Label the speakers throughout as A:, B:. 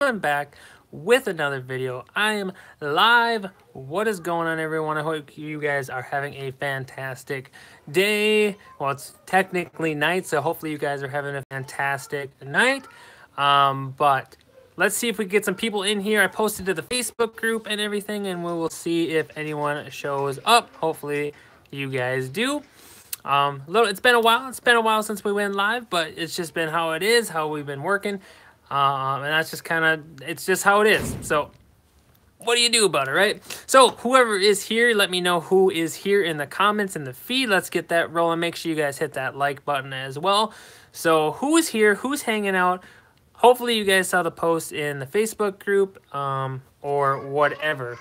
A: I'm back with another video. I am live. What is going on, everyone? I hope you guys are having a fantastic day. Well, it's technically night, so hopefully you guys are having a fantastic night. But let's see if we can get some people in here. I posted to the Facebook group and everything, and we will see if anyone shows up. Hopefully you guys do. It's been a while. It's been a while since we went live, but it's just been how it is, how we've been working. And that's just it's just how it is. So what do you do about it, right? So whoever is here, let me know who is here in the comments in the feed. Let's get that rolling. Make sure you guys hit that like button as well. So who is here? Who's hanging out? Hopefully you guys saw the post in the Facebook group or whatever.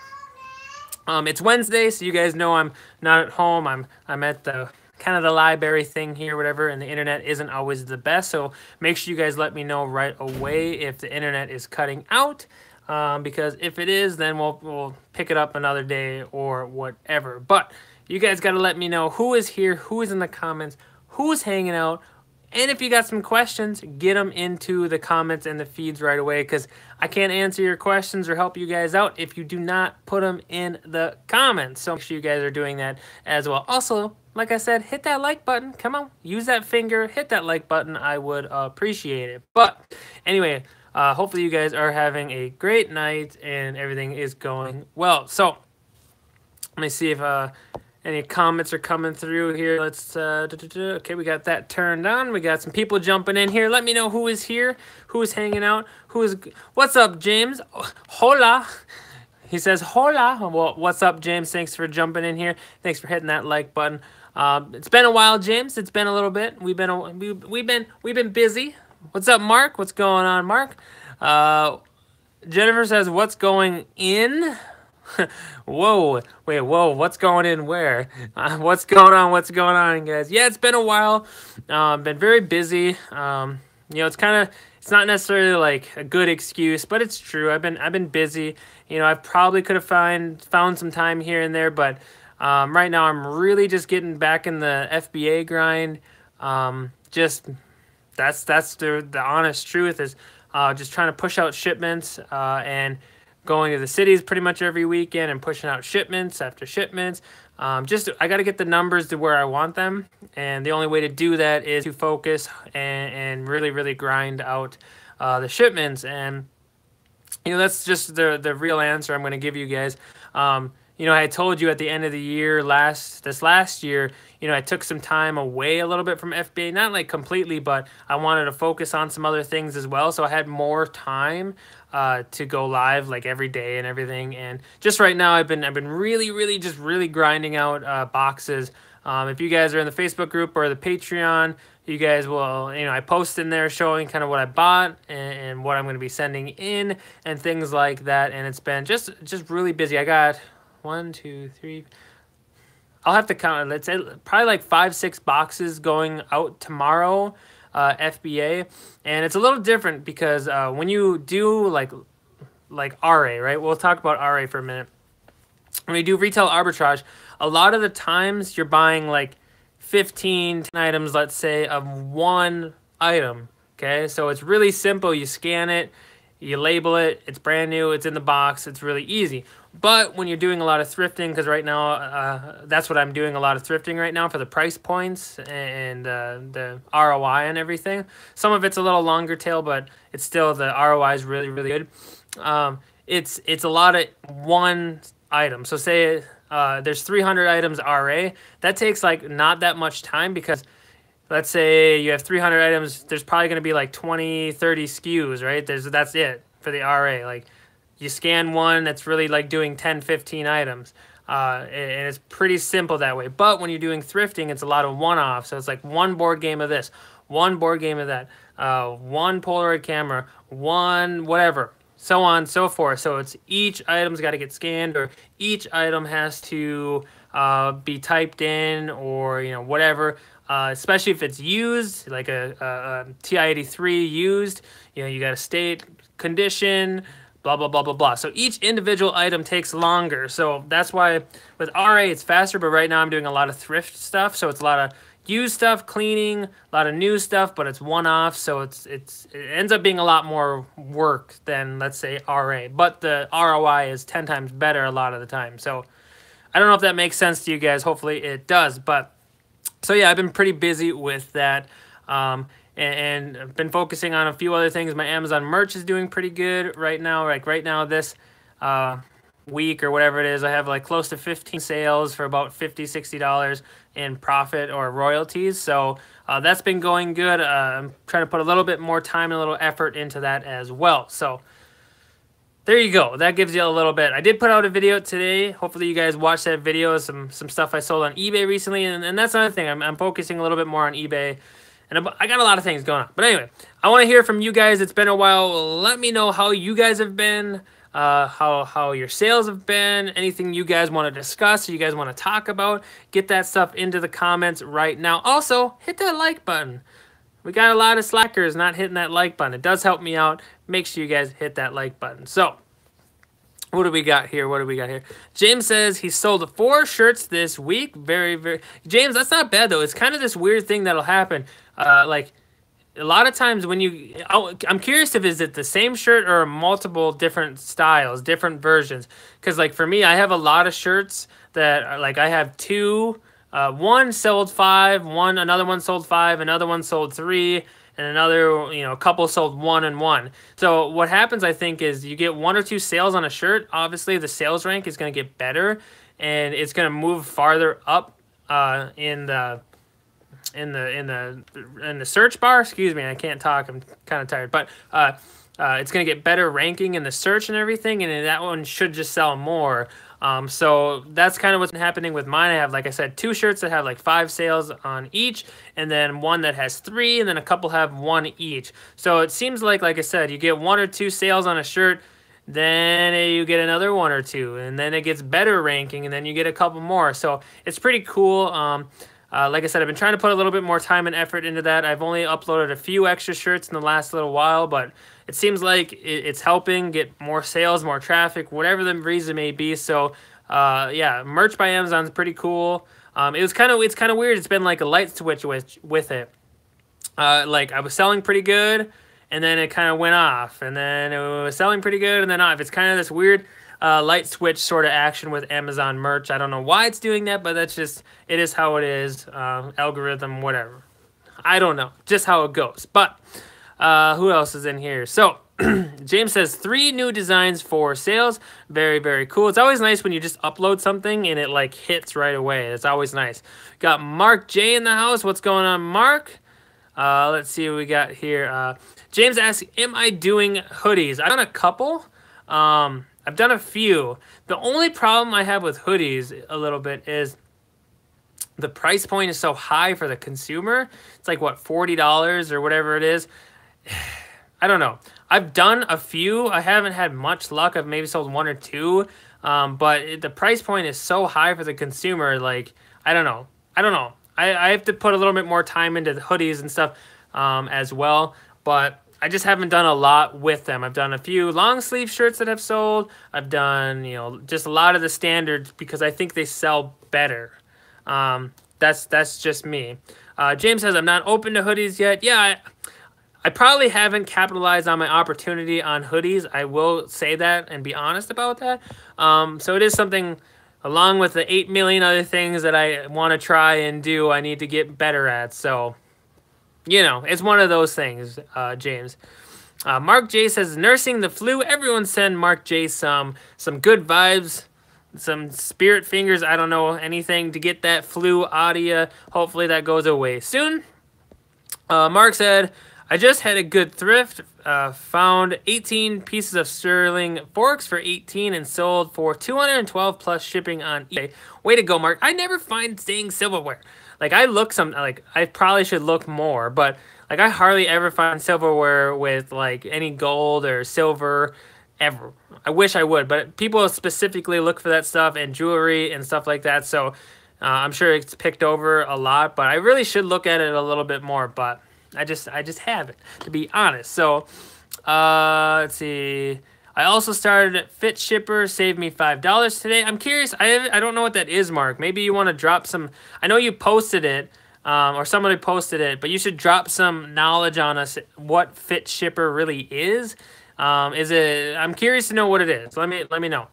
A: It's Wednesday, so you guys know I'm not at home. I'm at the kind of the library thing here, whatever, and the internet isn't always the best. So make sure you guys let me know right away if the internet is cutting out, because if it is, then we'll pick it up another day or whatever. But you guys got to let me know who is here, who is in the comments, who's hanging out. And if you got some questions, get them into the comments and the feeds right away, because I can't answer your questions or help you guys out if you do not put them in the comments. So make sure you guys are doing that as well. Also, like I said, hit that like button. Come on, use that finger, hit that like button. I would appreciate it. But anyway, hopefully you guys are having a great night and everything is going well. So let me see if any comments are coming through here. Let's, okay, we got that turned on. We got some people jumping in here. Let me know who is here, who is hanging out, who is, what's up, James? Hola. He says, hola. Well, what's up, James? Thanks for jumping in here. Thanks for hitting that like button. It's been a while, James. It's been a little bit. We've been busy. What's up, Mark? What's going on, Mark? Jennifer says, what's going in? Whoa, wait, whoa, what's going in where? What's going on? What's going on, guys? Yeah, it's been a while. Been very busy. It's not necessarily like a good excuse, but it's true. I've been busy. I probably could have found some time here and there, but right now I'm really just getting back in the FBA grind. That's the honest truth is just trying to push out shipments and going to the cities pretty much every weekend and pushing out shipments after shipments. I got to get the numbers to where I want them, and the only way to do that is to focus and really, really grind out the shipments. And that's just the real answer I'm going to give you guys. I told you at the end of the year this last year, I took some time away a little bit from FBA, not like completely, but I wanted to focus on some other things as well. So I had more time to go live like every day and everything. And just right now, I've been really grinding out boxes. If you guys are in the Facebook group or the Patreon, you guys will, I post in there showing kind of what I bought and what I'm going to be sending in and things like that. And it's been just really busy. I got 1, 2, 3. I'll have to count. Let's say probably like 5, 6 boxes going out tomorrow, FBA, and it's a little different because when you do like RA, right? We'll talk about RA for a minute. When you do retail arbitrage, a lot of the times you're buying like 15 items, let's say, of one item. Okay, so it's really simple. You scan it, you label it, it's brand new, it's in the box, it's really easy. But when you're doing a lot of thrifting, because right now, that's what I'm doing, a lot of thrifting right now for the price points and the ROI and everything. Some of it's a little longer tail, but it's still, the ROI is really, really good. It's a lot of one item. So say there's 300 items RA. That takes like not that much time because let's say you have 300 items, there's probably going to be like 20, 30 SKUs, right? That's it for the RA. Like you scan one, that's really like doing 10, 15 items. And it's pretty simple that way. But when you're doing thrifting, it's a lot of one-off. So it's like one board game of this, one board game of that, one Polaroid camera, one whatever, so on and so forth. So it's each item's got to get scanned, or each item has to be typed in, or whatever. Especially if it's used, like a TI-83 used, you got to state, condition, blah, blah, blah, blah, blah. So each individual item takes longer. So that's why with RA it's faster, but right now I'm doing a lot of thrift stuff. So it's a lot of, used stuff, cleaning, a lot of new stuff, but it's one-off, so it ends up being a lot more work than, let's say, RA. But the ROI is 10 times better a lot of the time. So I don't know if that makes sense to you guys. Hopefully it does. But so yeah, I've been pretty busy with that. And I've been focusing on a few other things. My Amazon merch is doing pretty good right now. Like right now, this week or whatever it is, I have like close to 15 sales for about $50–$60 in profit or royalties. So that's been going good. I'm trying to put a little bit more time and a little effort into that as well. So there you go. That gives you a little bit. I did put out a video today. Hopefully you guys watched that video. Some stuff I sold on eBay recently. And that's another thing. I'm focusing a little bit more on eBay. And I got a lot of things going on. But anyway, I want to hear from you guys. It's been a while. Let me know how you guys have been, how your sales have been, anything you guys want to discuss or you guys want to talk about. Get that stuff into the comments right now. Also, hit that like button. We got a lot of slackers not hitting that like button. It does help me out. Make sure you guys hit that like button. So, what do we got here? What do we got here? James says he sold 4 shirts this week. Very. James, that's not bad, though. It's kind of this weird thing that'll happen. Like, a lot of times when you... I'm curious if is it the same shirt or multiple different styles, different versions. Because, like, for me, I have a lot of shirts that, are, like, I have 2... one sold 5, another one sold 5, another one sold 3, and another, a couple sold 1 and 1. So what happens, I think, is you get 1 or 2 sales on a shirt. Obviously, the sales rank is going to get better, and it's going to move farther up in the search bar. Excuse me, I can't talk. I'm kind of tired, but it's going to get better ranking in the search and everything, and that one should just sell more. So that's kind of what's happening with mine. I have, like I said, 2 shirts that have like 5 sales on each, and then 1 that has 3, and then a couple have 1 each. So it seems like I said, you get 1 or 2 sales on a shirt, then you get another 1 or 2, and then it gets better ranking, and then you get a couple more. So it's pretty cool. Like I said, I've been trying to put a little bit more time and effort into that. I've only uploaded a few extra shirts in the last little while, but it seems like it's helping get more sales, more traffic, whatever the reason may be. So, yeah, merch by Amazon is pretty cool. It's kind of weird. It's been like a light switch with it. Like I was selling pretty good, and then it kind of went off, and then it was selling pretty good, and then off. It's kind of this weird light switch sort of action with Amazon merch. I don't know why it's doing that, but it is how it is. Algorithm, whatever. I don't know. Just how it goes. But who else is in here? So James says 3 new designs for sales. Very cool. It's always nice when you just upload something and it like hits right away. It's always nice. Got Mark J in the house. What's going on, Mark? Let's see what we got here. James asks, am I doing hoodies? I've done a couple. I've done a few. The only problem I have with hoodies a little bit is the price point is so high for the consumer. It's like, what, $40 or whatever it is. I don't know. I've done a few. I haven't had much luck. I've maybe sold 1 or 2. But the price point is so high for the consumer. Like, I don't know. I have to put a little bit more time into the hoodies and stuff as well. But I just haven't done a lot with them. I've done a few long sleeve shirts that have sold. I've done, just a lot of the standards because I think they sell better. That's just me. James says, I'm not open to hoodies yet. Yeah, I probably haven't capitalized on my opportunity on hoodies. I will say that and be honest about that. So it is something, along with the 8 million other things that I want to try and do, I need to get better at. So, it's one of those things, James. Mark J says, nursing the flu. Everyone send Mark J some good vibes, some spirit fingers. I don't know, anything to get that flu out of you. Hopefully that goes away soon. Mark said, I just had a good thrift. Found 18 pieces of sterling forks for 18 and sold for 212 plus shipping on eBay. Way to go, Mark. I never find staying silverware. Like, I probably should look more, but like I hardly ever find silverware with like any gold or silver ever. I wish I would, but people specifically look for that stuff and jewelry and stuff like that. So I'm sure it's picked over a lot, but I really should look at it a little bit more, but I just haven't, to be honest. So let's see. I also started at Fit Shipper, saved me $5 today. I'm curious. I don't know what that is, Mark. Maybe you want to drop some. I know you posted it, or somebody posted it, but you should drop some knowledge on us what Fit Shipper really is. Is it? I'm curious to know what it is. Let me know.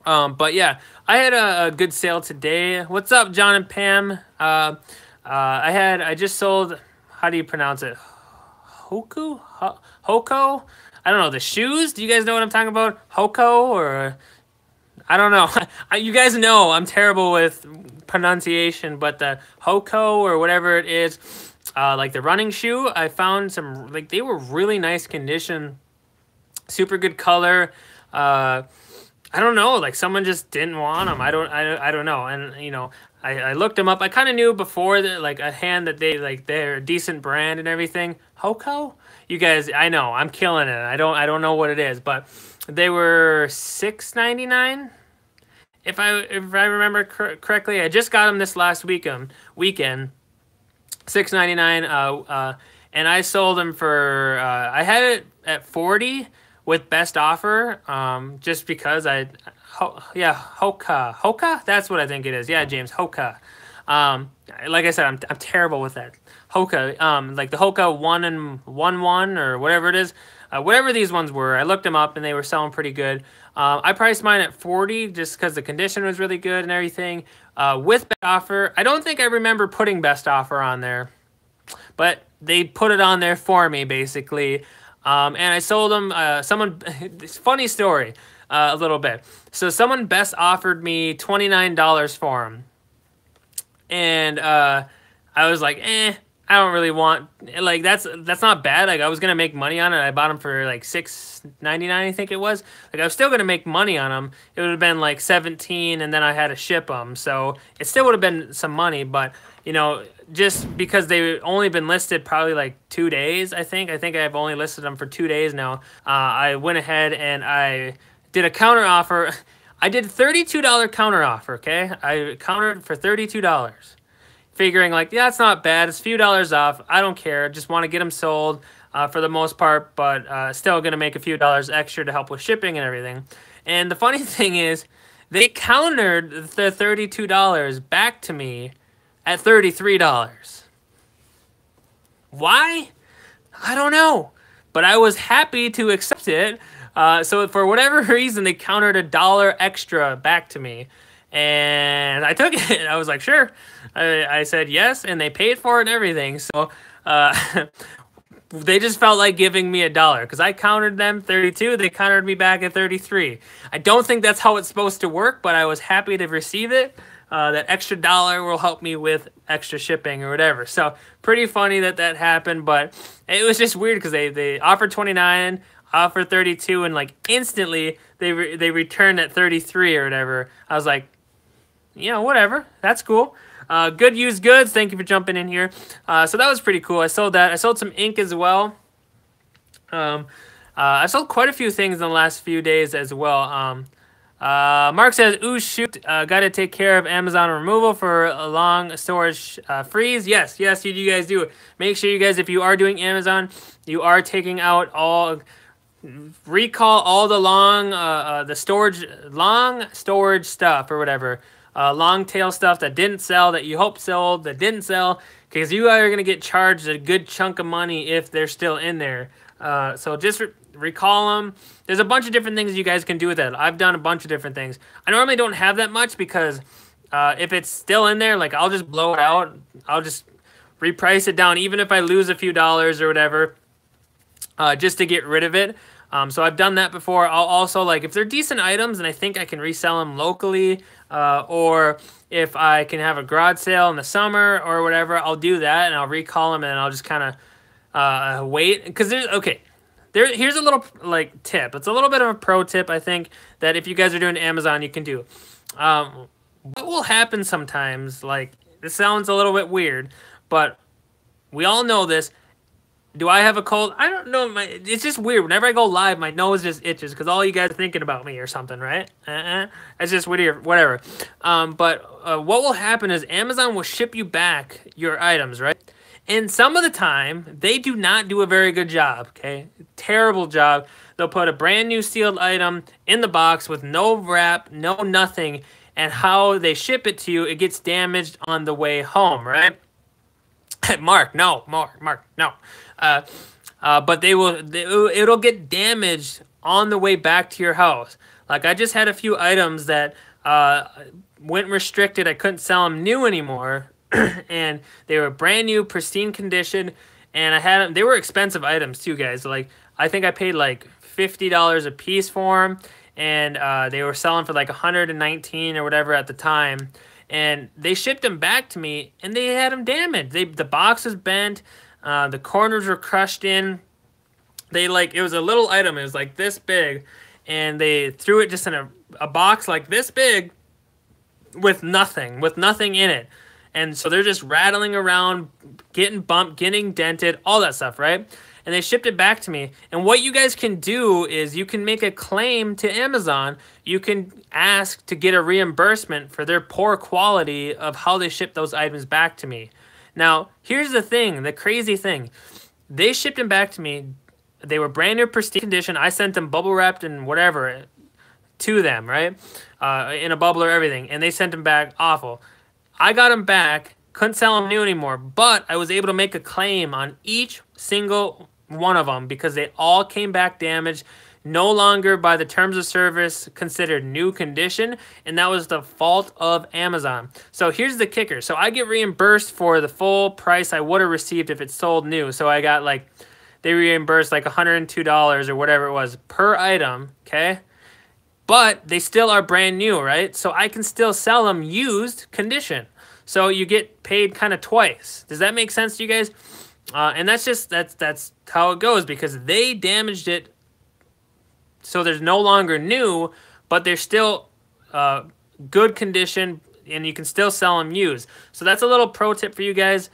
A: But yeah, I had a good sale today. What's up, John and Pam? I just sold. How do you pronounce it? Hoko? I don't know, the shoes? Do you guys know what I'm talking about? Hoko, or I don't know. You guys know I'm terrible with pronunciation, but the Hoko or whatever it is, like the running shoe, I found some, like, they were really nice condition, super good color. I don't know, like someone just didn't want them. I don't know. And you know, I looked them up. I kind of knew before that, like, a hand that they're a decent brand and everything. Hoko? You guys, I know, I'm killing it. I don't know what it is, but they were $6.99 if I remember correctly. I just got them this last weekend. $6.99. And I sold them for I had it at 40 with best offer, just because Hoka, that's what I think it is. Yeah, James, Hoka. Like I said, I'm terrible with that. Hoka, like the Hoka 1 and 1 or whatever it is, whatever these ones were, I looked them up and they were selling pretty good. I priced mine at 40 just because the condition was really good and everything. With best offer, I don't think I remember putting best offer on there, but they put it on there for me basically. And I sold them, funny story, a little bit. So someone best offered me $29 for them. And I was like, I don't really want, like, that's not bad. Like, I was going to make money on it. I bought them for like $6.99, I think it was. Like, I was still going to make money on them. It would have been like 17, and then I had to ship them. So it still would have been some money, but you know, just because they've only been listed probably like 2 days, I think I've only listed them for 2 days now. I went ahead and I did a counter offer. I did $32 counter offer, okay? I countered for $32, figuring like, yeah, it's not bad. It's a few dollars off. I don't care. Just want to get them sold for the most part, but still going to make a few dollars extra to help with shipping and everything. And the funny thing is, they countered the $32 back to me at $33. Why? I don't know. But I was happy to accept it. So for whatever reason, they countered $1 extra back to me. And I took it. I was like, sure. I said yes, and they paid for it and everything. So they just felt like giving me $1 because I countered them 32. They countered me back at 33. I don't think that's how it's supposed to work, but I was happy to receive it. That extra $1 will help me with extra shipping or whatever. So pretty funny that happened, but it was just weird because they offered 29, offered 32, and like instantly they returned at 33 or whatever. I was like, you know, whatever, that's cool. Good used goods. Thank you for jumping in here. So that was pretty cool. I sold that. I sold some ink as well. I sold quite a few things in the last few days as well. Mark says, ooh, shoot, got to take care of Amazon removal for a long storage freeze. Yes, you guys do. Make sure you guys, if you are doing Amazon, you are taking out recall all the long storage stuff or whatever. Long tail stuff that didn't sell, that you hope sold, that didn't sell, because you are going to get charged a good chunk of money if they're still in there. So just recall them. There's a bunch of different things you guys can do with it. I've done a bunch of different things. I normally don't have that much because if it's still in there, like, I'll just blow it out. I'll just reprice it down, even if I lose a few dollars or whatever, just to get rid of it. So I've done that before. I'll also, like, if they're decent items and I think I can resell them locally, or if I can have a garage sale in the summer or whatever, I'll do that and I'll recall them and I'll just kind of wait. Because here's a little, like, tip. It's a little bit of a pro tip, I think, that if you guys are doing Amazon, you can do. What will happen sometimes, like, this sounds a little bit weird, but we all know this. Do I have a cold? I don't know. It's just weird. Whenever I go live, my nose just itches because all you guys are thinking about me or something, right? It's just weird, whatever. But what will happen is Amazon will ship you back your items, right? And some of the time, they do not do a very good job, okay? Terrible job. They'll put a brand new sealed item in the box with no wrap, no nothing, and how they ship it to you, it gets damaged on the way home, right? Mark, no, Mark, no. But it'll get damaged on the way back to your house. Like I just had a few items that went restricted. I couldn't sell them new anymore, and they were brand new, pristine condition. And I had them. They were expensive items too, guys. Like I think I paid like $50 a piece for them, and they were selling for like 119 or whatever at the time. And they shipped them back to me, and they had them damaged. The box was bent, the corners were crushed in. It was a little item. It was like this big, and they threw it just in a box like this big, with nothing in it. And so they're just rattling around, getting bumped, getting dented, all that stuff, right? And they shipped it back to me. And what you guys can do is you can make a claim to Amazon. You can ask to get a reimbursement for their poor quality of how they shipped those items back to me. Now, here's the thing, the crazy thing. They shipped them back to me. They were brand new, pristine condition. I sent them bubble wrapped and whatever to them, right? In a bubble or everything. And they sent them back awful. I got them back, couldn't sell them new anymore, but I was able to make a claim on each single one of them because they all came back damaged, no longer by the terms of service considered new condition, and that was the fault of Amazon. So here's the kicker. So I get reimbursed for the full price I would have received if it sold new. So I got they reimbursed like $102 or whatever it was per item, okay? But they still are brand new, right? So I can still sell them used condition. So you get paid kind of twice. Does that make sense to you guys? And that's how it goes because they damaged it. So there's no longer new, but they're still good condition, and you can still sell them used. So that's a little pro tip for you guys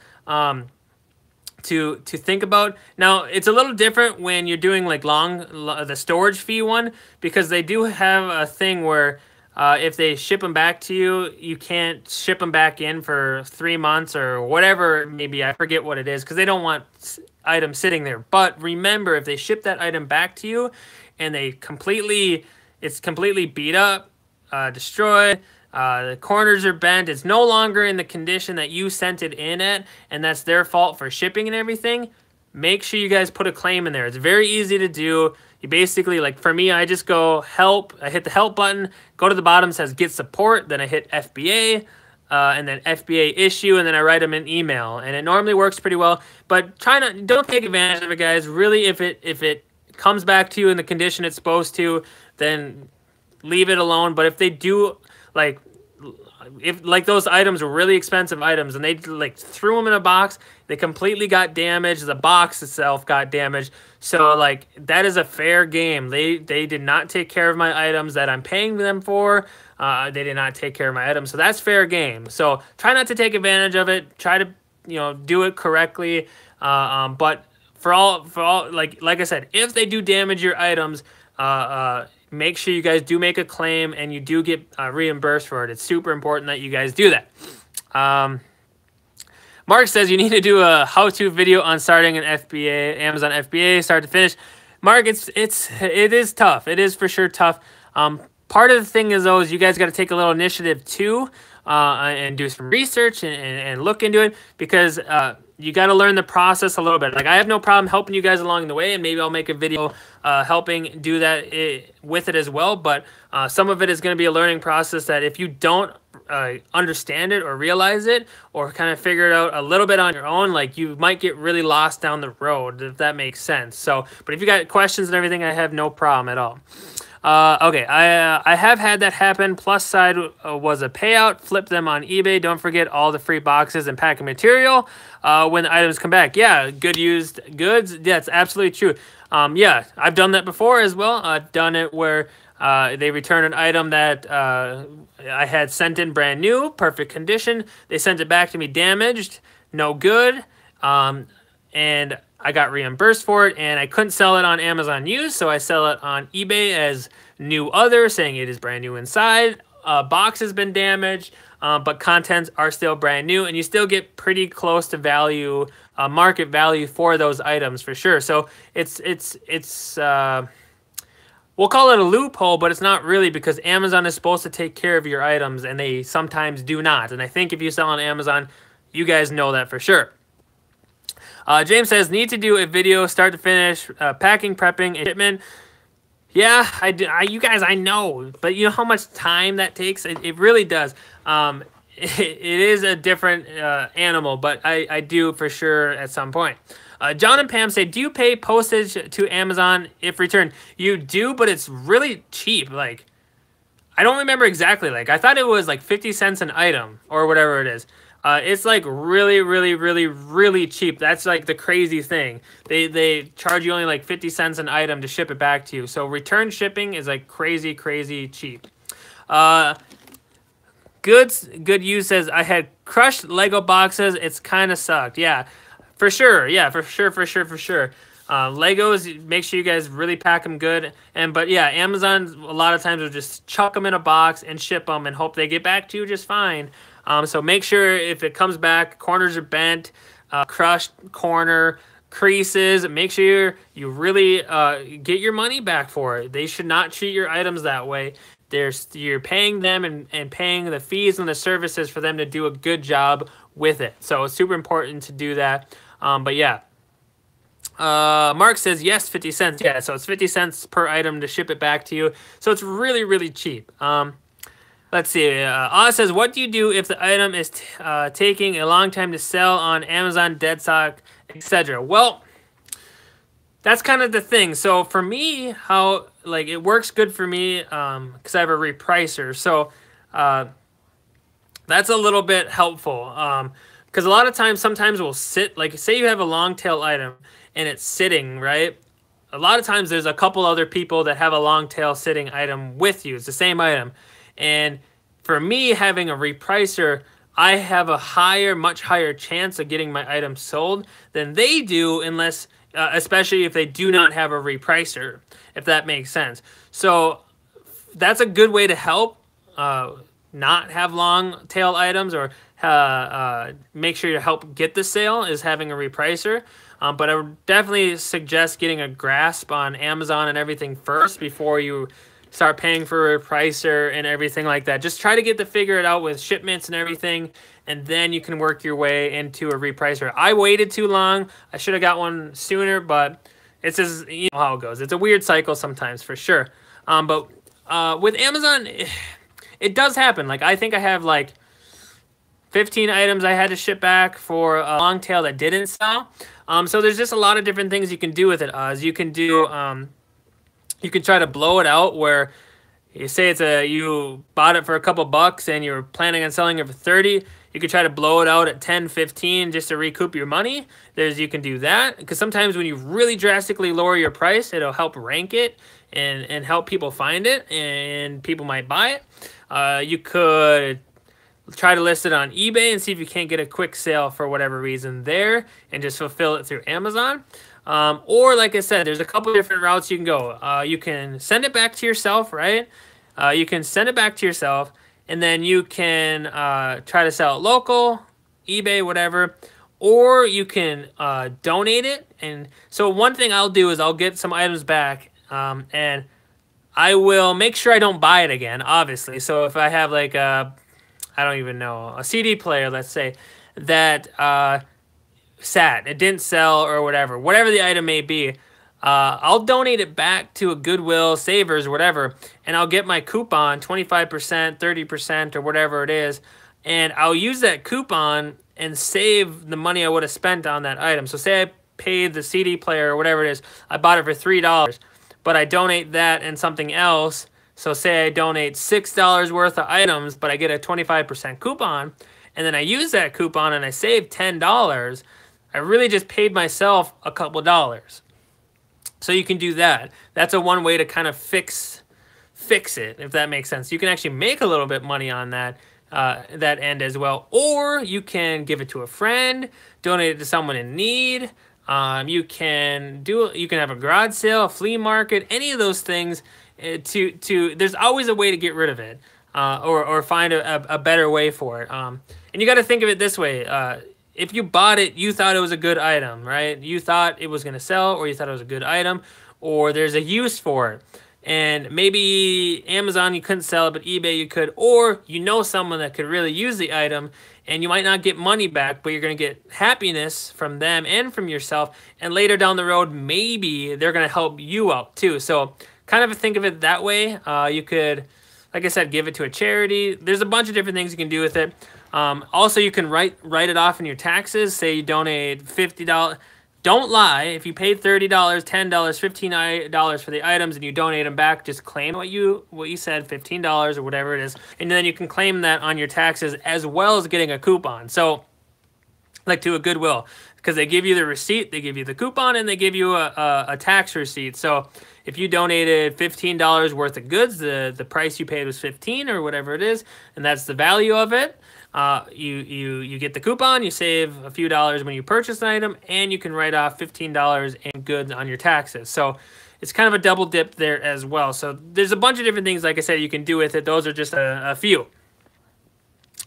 A: to think about. Now it's a little different when you're doing like the storage fee one, because they do have a thing where if they ship them back to you, you can't ship them back in for 3 months or whatever. Maybe I forget what it is because they don't want items sitting there. But remember, if they ship that item back to you and it's completely beat up, destroyed, the corners are bent, it's no longer in the condition that you sent it in at, and that's their fault for shipping and everything, make sure you guys put a claim in there. It's very easy to do. You basically, like for me, I just go help. I hit the help button, go to the bottom, says get support. Then I hit FBA, and then FBA issue, and then I write them an email. And it normally works pretty well. But don't take advantage of it, guys. Really, if it comes back to you in the condition it's supposed to, then leave it alone. But if they do, if those items were really expensive items and they threw them in a box, they completely got damaged. The box itself got damaged. So that is a fair game. They did not take care of my items that I'm paying them for. They did not take care of my items. So that's fair game. So try not to take advantage of it. Try to do it correctly. But for all like I said, if they do damage your items, make sure you guys do make a claim and you do get reimbursed for it. It's super important that you guys do that. Mark says you need to do a how-to video on starting an FBA, Amazon FBA, start to finish. Mark, it is tough. It is for sure tough. Part of the thing is, though, is you guys got to take a little initiative too, and do some research and look into it, because you got to learn the process a little bit. I have no problem helping you guys along the way, and maybe I'll make a video helping do that with it as well. But some of it is going to be a learning process that if you don't understand it or realize it or kind of figure it out a little bit on your own, you might get really lost down the road, if that makes sense. So, but if you got questions and everything, I have no problem at all. Okay, I have had that happen. Plus side was a payout. Flip them on eBay. Don't forget all the free boxes and packing material when the items come back. Yeah, good used goods. Yeah, it's absolutely true. Yeah, I've done that before as well. I've done it where they return an item that I had sent in brand new, perfect condition. They sent it back to me damaged, no good, and I got reimbursed for it, and I couldn't sell it on Amazon used, so I sell it on eBay as new other, saying it is brand new inside. Box has been damaged, but contents are still brand new, and you still get pretty close to value, market value for those items for sure. So it's we'll call it a loophole, but it's not really, because Amazon is supposed to take care of your items, and they sometimes do not. And I think if you sell on Amazon, you guys know that for sure. James says, need to do a video start to finish, packing, prepping, and shipment. Yeah, I do. You guys, I know, but you know how much time that takes? It really does. It is a different animal, but I do for sure at some point. John and Pam say, do you pay postage to Amazon if returned? You do, but it's really cheap. Like, I don't remember exactly. Like, I thought it was like 50 cents an item or whatever it is. It's like really, really, really, really cheap. That's like the crazy thing. They charge you only like 50 cents an item to ship it back to you. So return shipping is like crazy, crazy cheap. Good Use says, I had crushed Lego boxes. It's kind of sucked. Yeah, for sure. Yeah, for sure. Legos, make sure you guys really pack them good. But yeah, Amazon a lot of times will just chuck them in a box and ship them and hope they get back to you just fine. So make sure if it comes back, corners are bent, crushed corner, creases, make sure you really get your money back for it. They should not treat your items that way. You're paying them and paying the fees and the services for them to do a good job with it. So it's super important to do that. But yeah. Mark says, yes, 50 cents. Yeah, so it's 50 cents per item to ship it back to you. So it's really, really cheap. Let's see. Oz says, what do you do if the item is taking a long time to sell on Amazon, dead stock, etc.? Well, that's kind of the thing. So for me, how like it works good for me because I have a repricer. So that's a little bit helpful because a lot of times, sometimes we'll sit, like say you have a long tail item and it's sitting, right? A lot of times there's a couple other people that have a long tail sitting item with you. It's the same item. And for me, having a repricer, I have a much higher chance of getting my item sold than they do, unless, especially if they do not have a repricer, if that makes sense. So that's a good way to help not have long tail items, or make sure you help get the sale, is having a repricer. But I would definitely suggest getting a grasp on Amazon and everything first before you start paying for a repricer and everything like that. Just try to figure it out with shipments and everything, and then you can work your way into a repricer. I waited too long. I should have got one sooner, but it's just, you know how it goes. It's a weird cycle sometimes, for sure. But with Amazon, it does happen. Like, I think I have like 15 items I had to ship back for a long tail that didn't sell. So there's just a lot of different things you can do with it. You can do... you can try to blow it out, where you say you bought it for a couple bucks and you're planning on selling it for 30. You could try to blow it out at 10, 15 just to recoup your money. You can do that, because sometimes when you really drastically lower your price, it'll help rank it and help people find it, and people might buy it. You could try to list it on eBay and see if you can't get a quick sale for whatever reason there, and just fulfill it through Amazon. Or like I said, there's a couple different routes you can go. You can send it back to yourself, right? You can send it back to yourself, and then you can try to sell it local, eBay, whatever. Or you can donate it. And so one thing I'll do is I'll get some items back, and I will make sure I don't buy it again, obviously. So if I have like I don't even know, a CD player, let's say, that... it didn't sell or whatever the item may be, I'll donate it back to a Goodwill, Savers, whatever, and I'll get my coupon, 25%, 30%, or whatever it is, and I'll use that coupon and save the money I would have spent on that item. So say I paid the CD player or whatever it is, I bought it for $3, but I donate that and something else. So say I donate $6 worth of items, but I get a 25% coupon, and then I use that coupon and I save $10, I really just paid myself a couple dollars. So you can do that. That's one way to kind of fix it, if that makes sense. You can actually make a little bit money on that end as well. Or you can give it to a friend, donate it to someone in need. You can have a garage sale, a flea market, any of those things. There's always a way to get rid of it, or find a better way for it. And you got to think of it this way. If you bought it, you thought it was a good item, right? You thought it was going to sell, or you thought it was a good item, or there's a use for it. and maybe Amazon you couldn't sell it, but eBay you could, or you know someone that could really use the item, and you might not get money back, but you're going to get happiness from them and from yourself, and later down the road, maybe they're going to help you out too. So kind of think of it that way. You could, like I said, give it to a charity. There's a bunch of different things you can do with it. Also, you can write it off in your taxes. Say you donate $50. Don't lie. If you paid $30, $10, $15 for the items and you donate them back, just claim what you said, $15 or whatever it is, and then you can claim that on your taxes as well as getting a coupon. So, like to a Goodwill, because they give you the receipt, they give you the coupon, and they give you a tax receipt. So if you donated $15 worth of goods, the price you paid was $15 or whatever it is, and that's the value of it. You get the coupon, you save a few dollars when you purchase an item, and you can write off $15 in goods on your taxes. So it's kind of a double dip there as well. So there's a bunch of different things, like I said, you can do with it. Those are just a few.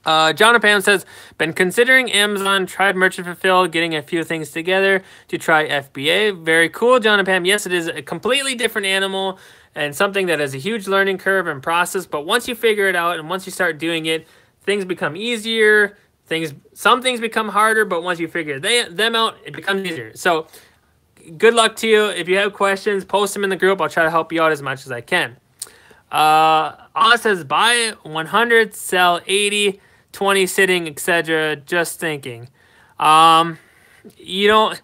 A: Jonathan says, been considering Amazon, tried Merchant Fulfill, getting a few things together to try FBA. Very cool, Jonathan. Yes, it is a completely different animal and something that has a huge learning curve and process. But once you figure it out and once you start doing it, things become easier. Some things become harder, but once you figure them out, it becomes easier. So good luck to you. If you have questions, post them in the group. I'll try to help you out as much as I can. Oz says, buy 100, sell 80, 20 sitting, etc. Just thinking. You know,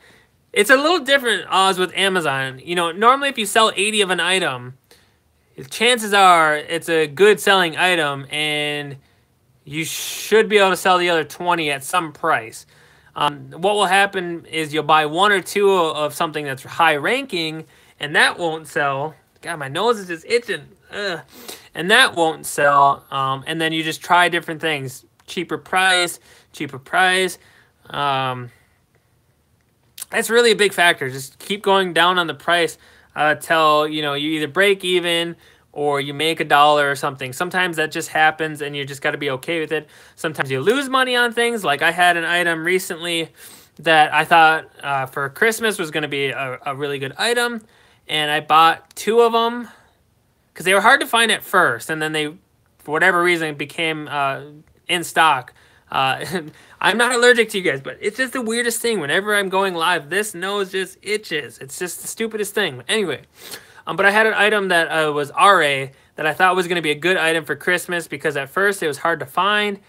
A: it's a little different, Oz, with Amazon. You know, normally if you sell 80 of an item, chances are it's a good selling item, and you should be able to sell the other 20 at some price. What will happen is you'll buy one or two of something that's high ranking, and that won't sell. God, my nose is just itching. Ugh. And that won't sell. And then you just try different things. Cheaper price. That's really a big factor. Just keep going down on the price till, you know, you either break even or you make $1 or something. Sometimes that just happens and you just got to be okay with it. Sometimes you lose money on things. Like I had an item recently that I thought for Christmas was going to be a really good item, and I bought 2 of them because they were hard to find at first, and then they, for whatever reason, became in stock. I'm not allergic to you guys, but it's just the weirdest thing. Whenever I'm going live, this nose just itches. It's just the stupidest thing. Anyway, but I had an item that was RA that I thought was going to be a good item for Christmas because at first it was hard to find,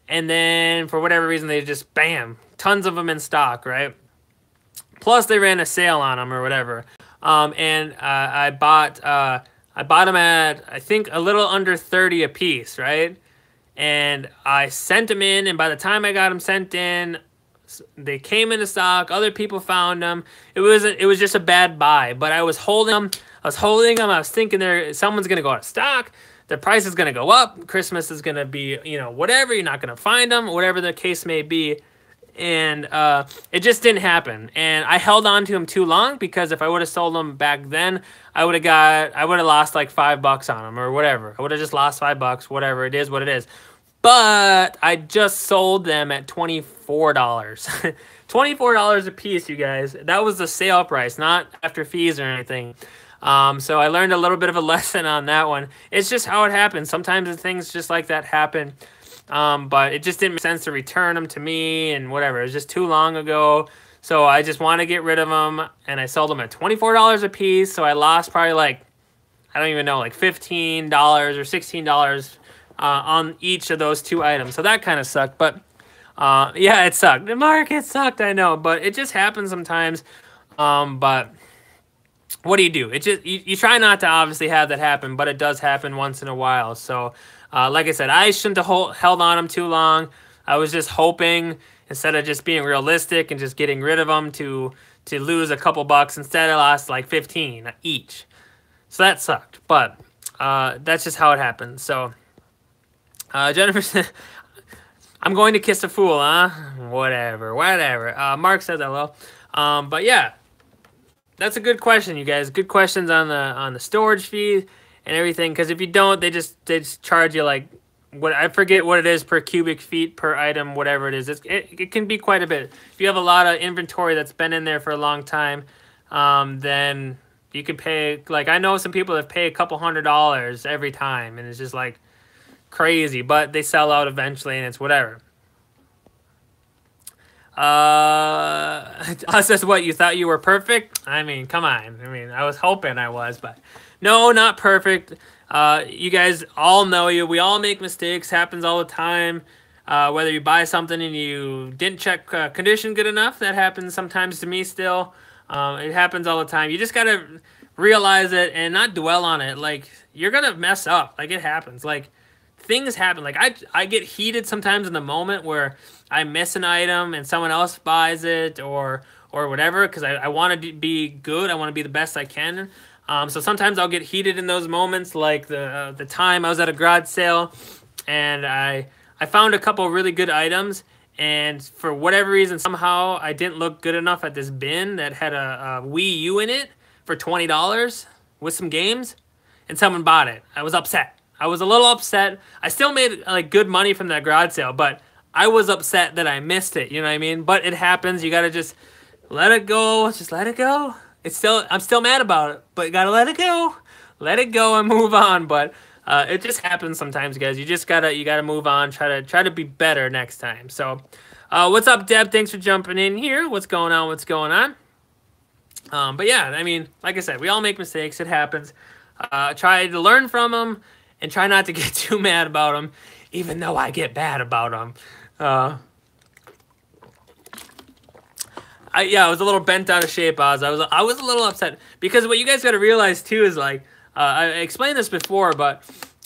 A: and then for whatever reason they just, bam, tons of them in stock, right? Plus they ran a sale on them or whatever. And I bought them at, I think, a little under 30 a piece, right? And I sent them in, and by the time I got them sent in, they came into stock. Other people found them. It was just a bad buy, but I was holding them. I was thinking someone's gonna go out of stock. The price is gonna go up. Christmas is gonna be, you know, whatever. You're not gonna find them, whatever the case may be. And it just didn't happen. And I held on to them too long because if I would have sold them back then, I would have lost like $5 on them or whatever. I would have just lost $5, whatever. It is what it is. But I just sold them at $24. $24 a piece, you guys. That was the sale price, not after fees or anything. So I learned a little bit of a lesson on that one. It's just how it happens. Sometimes things just like that happen. But it just didn't make sense to return them to me and whatever. It was just too long ago. So I just want to get rid of them. And I sold them at $24 a piece. So I lost probably like, I don't even know, like $15 or $16 on each of those 2 items. So that kind of sucked. But yeah, it sucked. The market sucked, I know. But it just happens sometimes. But what do? It just you try not to obviously have that happen, but it does happen once in a while. So like I said, I shouldn't have held on them too long. I was just hoping, instead of just being realistic and just getting rid of them, to lose a couple bucks. Instead, I lost like 15 each. So that sucked. But that's just how it happens. So Jennifer said, I'm going to kiss a fool, huh? Whatever. Mark says hello. But yeah, that's a good question, you guys. Good questions on the storage fee and everything. Because if you don't, they just charge you like, I forget what it is per cubic feet per item, whatever it is. It can be quite a bit. If you have a lot of inventory that's been in there for a long time, then You could pay, like, I know some people that pay a couple $100 every time, and it's just like crazy, but they sell out eventually, and it's whatever. Us as what, you thought you were perfect? I mean, come on. I mean, I was hoping I was, but no, not perfect. You guys all know you. We all make mistakes. Happens all the time. Whether you buy something and you didn't check condition good enough, that happens sometimes to me still. It happens all the time. You just gotta realize it and not dwell on it. Like, you're gonna mess up. Like, it happens. Like, things happen. Like, I get heated sometimes in the moment where I miss an item and someone else buys it or whatever, because I want to be good. I want to be the best I can. So sometimes I'll get heated in those moments, like the time I was at a garage sale and I found a couple really good items, and for whatever reason, somehow I didn't look good enough at this bin that had a Wii U in it for $20 with some games, and someone bought it. I was upset. I was a little upset. I still made like good money from that garage sale, but I was upset that I missed it. You know what I mean? But it happens. You gotta just let it go. Just let it go. I'm still mad about it, but you gotta let it go. Let it go and move on. But it just happens sometimes, guys. You gotta move on. Try to be better next time. So, what's up, Deb? Thanks for jumping in here. What's going on? What's going on? But yeah, I mean, like I said, we all make mistakes. It happens. Try to learn from them and try not to get too mad about them, even though I get bad about them. I was a little bent out of shape. I was a little upset because what you guys got to realize too is, like, I explained this before, but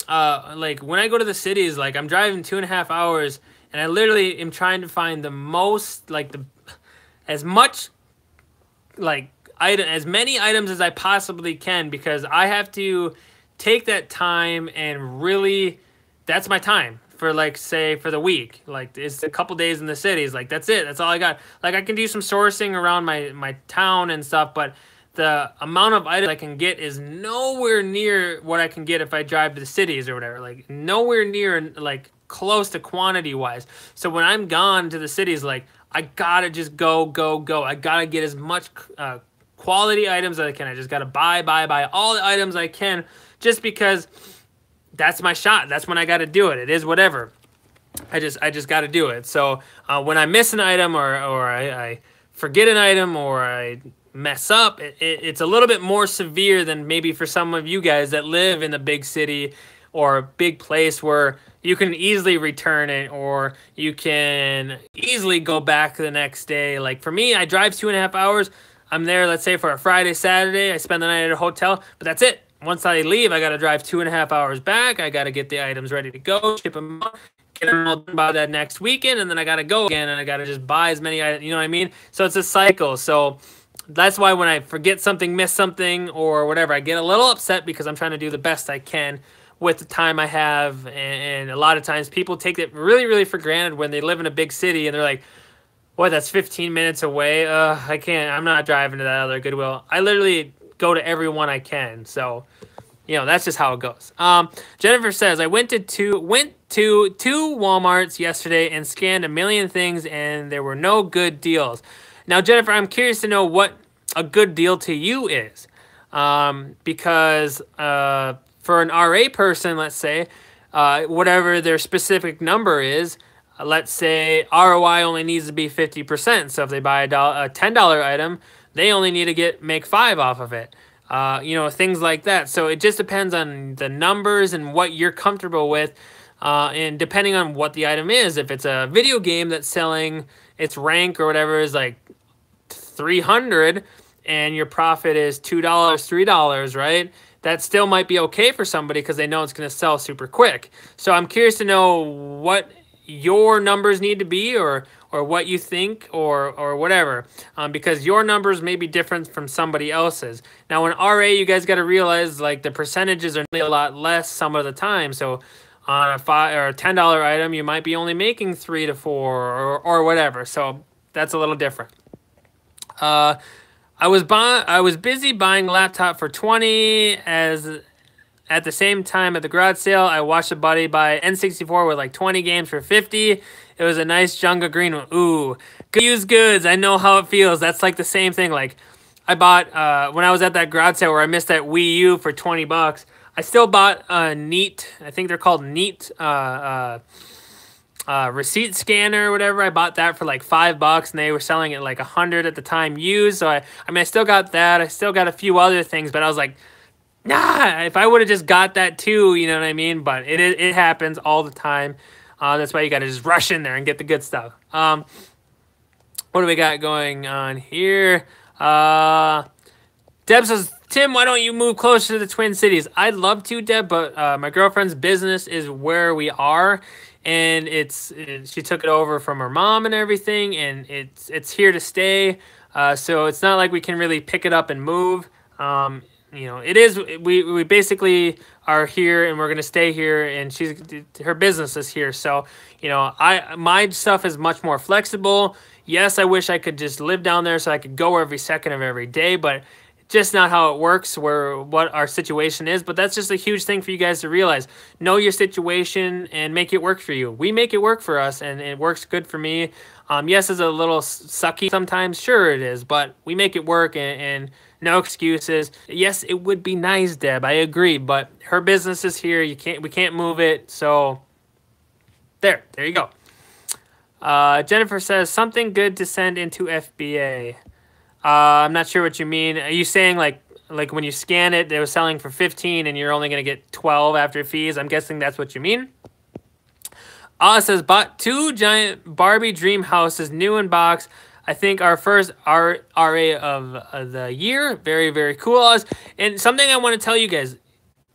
A: like when I go to the cities, like I'm driving 2.5 hours, and I literally am trying to find the most, like as much, like as many items as I possibly can, because I have to take that time and really, that's my time for, like, say for the week. Like, it's a couple days in the cities. Like, that's it. That's all I got. Like, I can do some sourcing around my town and stuff, but the amount of items I can get is nowhere near what I can get if I drive to the cities or whatever. Like, nowhere near, like, close to quantity wise. So when I'm gone to the cities, like, I gotta just go. I gotta get as much quality items as I can. I just gotta buy all the items I can, just because that's my shot. That's when I got to do it. It is whatever. I just got to do it. So when I miss an item or I forget an item or I mess up, it's a little bit more severe than maybe for some of you guys that live in a big city or a big place where you can easily return it or you can easily go back the next day. Like for me, I drive 2.5 hours. I'm there, let's say, for a Friday, Saturday. I spend the night at a hotel, but that's it. Once I leave, I got to drive 2.5 hours back. I got to get the items ready to go, ship them out, get them all done by that next weekend, and then I got to go again, and I got to just buy as many items, you know what I mean? So it's a cycle. So that's why when I forget something, miss something, or whatever, I get a little upset because I'm trying to do the best I can with the time I have. And a lot of times people take it really, really for granted when they live in a big city, and they're like, boy, that's 15 minutes away. I can't, I'm not driving to that other Goodwill. I literally go to every one I can. So, you know, that's just how it goes. Jennifer says, I went to two Walmarts yesterday and scanned a million things, and there were no good deals. Now, Jennifer, I'm curious to know what a good deal to you is. Because for an RA person, let's say, whatever their specific number is, let's say ROI only needs to be 50%. So if they buy a $10 item, they only need to make $5 off of it. You know, things like that. So it just depends on the numbers and what you're comfortable with. And depending on what the item is, if it's a video game that's selling its rank or whatever is like 300 and your profit is $2, $3, right? That still might be okay for somebody because they know it's going to sell super quick. So I'm curious to know what your numbers need to be or what you think or whatever, because your numbers may be different from somebody else's. Now in RA, you guys got to realize like the percentages are a lot less some of the time. So on a $5 or a $10 item, you might be only making 3 to 4 or whatever. So that's a little different. I was busy buying a laptop for 20 as at the same time at the garage sale, I watched a buddy buy N64 with like 20 games for 50. It was a nice Jenga green one. Ooh, good used goods. I know how it feels. That's like the same thing. Like, I bought when I was at that garage sale where I missed that Wii U for 20 bucks. I still bought a Neat. I think they're called Neat receipt scanner or whatever. I bought that for like $5, and they were selling it like 100 at the time used. So I mean, I still got that. I still got a few other things, but I was like, nah. If I would have just got that too, you know what I mean? But it happens all the time. That's why you got to just rush in there and get the good stuff. What do we got going on here? Deb says, Tim, why don't you move closer to the Twin Cities? I'd love to, Deb, but my girlfriend's business is where we are, and she took it over from her mom and everything, and it's here to stay. So it's not like we can really pick it up and move. You know, it is. We basically are here, and we're gonna stay here, and her business is here. So you know, my stuff is much more flexible. Yes, I wish I could just live down there so I could go every second of every day, but just not how it works, what our situation is. But that's just a huge thing for you guys to realize. Know your situation and make it work for you. We make it work for us, and it works good for me. Yes, it's a little sucky sometimes. Sure it is, but we make it work, and no excuses. Yes, it would be nice, Deb. I agree, but her business is here. We can't move it. So there you go. Jennifer says, something good to send into FBA. I'm not sure what you mean. Are you saying like when you scan it, they were selling for 15 and you're only going to get 12 after fees? I'm guessing that's what you mean. Says, bought 2 giant Barbie dream houses, new in box. I think our first RA of the year. Very, very cool. And something I want to tell you guys,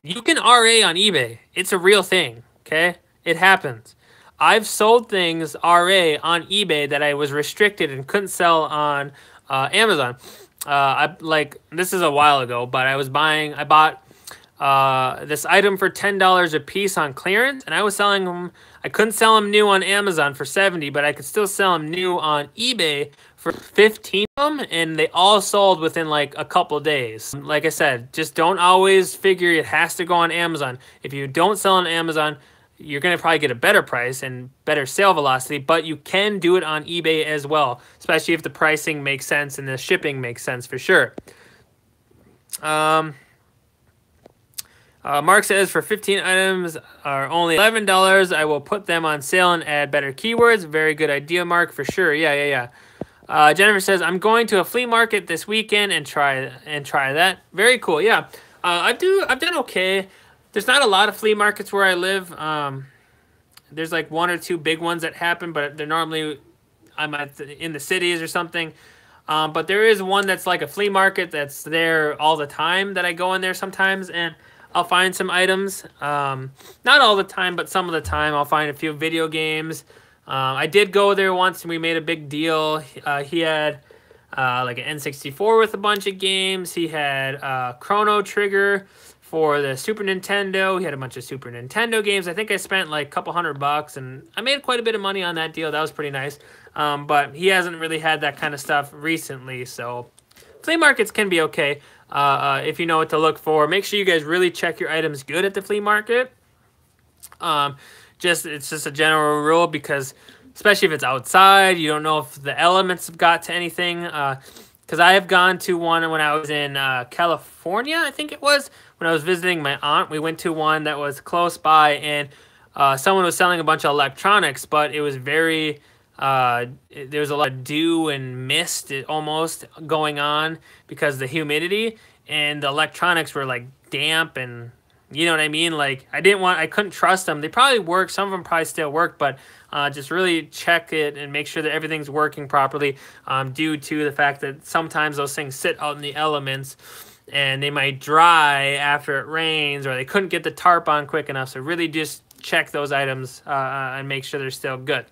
A: you can RA on eBay. It's a real thing, okay? It happens. I've sold things RA on eBay that I was restricted and couldn't sell on Amazon. This is a while ago, but I bought this item for $10 a piece on clearance, and I was selling them. I couldn't sell them new on Amazon for 70, but I could still sell them new on eBay for 15 of them, and they all sold within like a couple days. Like I said, just don't always figure it has to go on Amazon. If you don't sell on Amazon, you're going to probably get a better price and better sale velocity, but you can do it on eBay as well, especially if the pricing makes sense and the shipping makes sense for sure. Mark says, for 15 items are only $11. I will put them on sale and add better keywords. Very good idea, Mark, for sure. Yeah. Jennifer says, I'm going to a flea market this weekend and try that. Very cool. Yeah. I've done okay. There's not a lot of flea markets where I live. There's like 1 or 2 big ones that happen, but they're normally in the cities or something. But there is one that's like a flea market that's there all the time that I go in there sometimes, and I'll find some items. Not all the time, but some of the time I'll find a few video games. I did go there once, and we made a big deal. He had like an N64 with a bunch of games. He had Chrono Trigger for the Super Nintendo. He had a bunch of Super Nintendo games. I think I spent like a couple $100, and I made quite a bit of money on that deal. That was pretty nice. But he hasn't really had that kind of stuff recently, so flea markets can be okay if you know what to look for. Make sure you guys really check your items good at the flea market. It's just a general rule, because especially if it's outside, you don't know if the elements have got to anything. Because I have gone to one when I was in California, I think it was, when I was visiting my aunt. We went to one that was close by, and someone was selling a bunch of electronics, but it was very, there was a lot of dew and mist almost going on because of the humidity, and the electronics were like damp, and you know what I mean? Like, I couldn't trust them. They probably work. Some of them probably still work, but just really check it and make sure that everything's working properly, due to the fact that sometimes those things sit out in the elements and they might dry after it rains, or they couldn't get the tarp on quick enough. So really just check those items and make sure they're still good.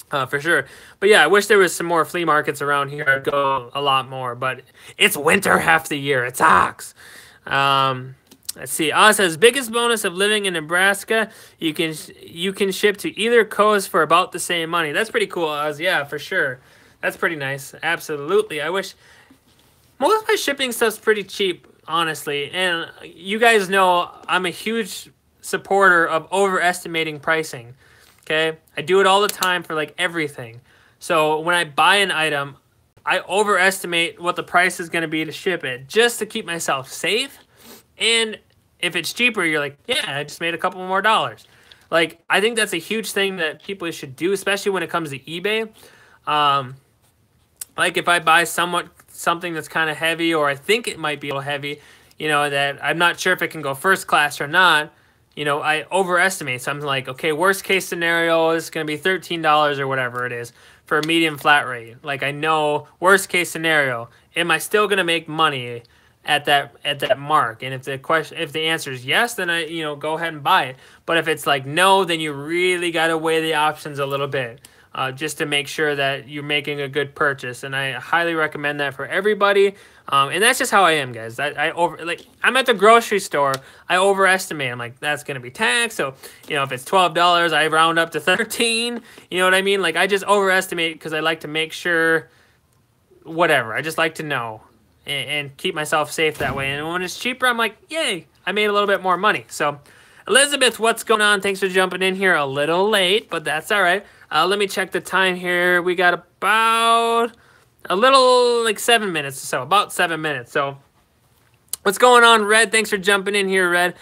A: For sure. But yeah, I wish there was some more flea markets around here. I'd go a lot more, but it's winter half the year. It sucks. Let's see. Says, biggest bonus of living in Nebraska, you can ship to either coast for about the same money. That's pretty cool, Oz. Yeah, for sure. That's pretty nice. Absolutely. I wish most of my shipping stuff's pretty cheap, honestly. And you guys know I'm a huge supporter of overestimating pricing. Okay? I do it all the time for like everything. So when I buy an item, I overestimate what the price is going to be to ship it just to keep myself safe. And if it's cheaper, you're like, yeah, I just made a couple more dollars. Like, I think that's a huge thing that people should do, especially when it comes to eBay. Like if I buy something that's kind of heavy, or I think it might be a little heavy, you know, that I'm not sure if it can go first class or not, you know, I overestimate. So I'm like, okay, worst case scenario is going to be $13 or whatever it is for a medium flat rate. Like, I know worst case scenario, am I still going to make money at that mark? And if the answer is yes, then I, you know, go ahead and buy it. But if it's like no, then you really got to weigh the options a little bit. Just to make sure that you're making a good purchase. And I highly recommend that for everybody. And that's just how I am, guys. I'm at the grocery store, I overestimate. I'm like, that's gonna be tax. So, you know, if it's $12, I round up to 13. You know what I mean? Like, I just overestimate because I like to make sure, whatever. I just like to know and keep myself safe that way. And when it's cheaper, I'm like, yay, I made a little bit more money. So, Elizabeth, what's going on? Thanks for jumping in here a little late, but that's all right. Let me check the time here. We got about a little, like 7 minutes or so, about 7 minutes. So what's going on, Red? Thanks for jumping in here, Red.